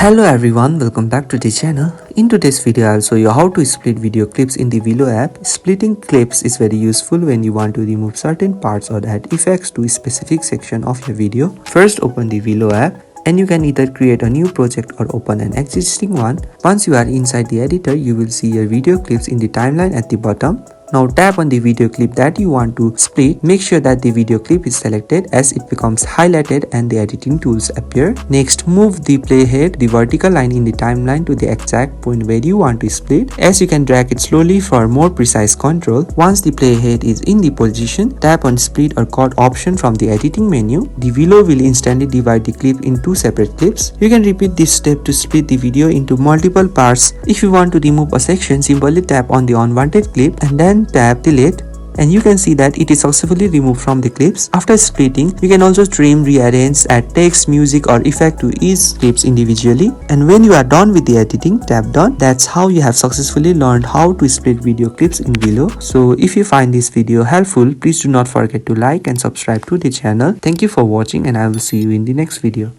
Hello everyone, welcome back to the channel. In today's video, I'll show you how to split video clips in the VLLO app. Splitting clips is very useful when you want to remove certain parts or add effects to a specific section of your video. First, open the VLLO app and you can either create a new project or open an existing one. Once you are inside the editor, you will see your video clips in the timeline at the bottom. Now tap on the video clip that you want to split. Make sure that the video clip is selected as it becomes highlighted and the editing tools appear. Next, move the playhead, the vertical line in the timeline, to the exact point where you want to split, as you can drag it slowly for more precise control. Once the playhead is in the position, tap on split or cut option from the editing menu. The VLLO will instantly divide the clip in two separate clips. You can repeat this step to split the video into multiple parts. If you want to remove a section, simply tap on the unwanted clip and then tap delete, and you can see that it is successfully removed from the clips. After splitting, you can also trim, rearrange, add text, music or effect to each clips individually. And when you are done with the editing, tap done. That's how you have successfully learned how to split video clips in VLLO. So if you find this video helpful, please do not forget to like and subscribe to the channel. Thank you for watching and I will see you in the next video.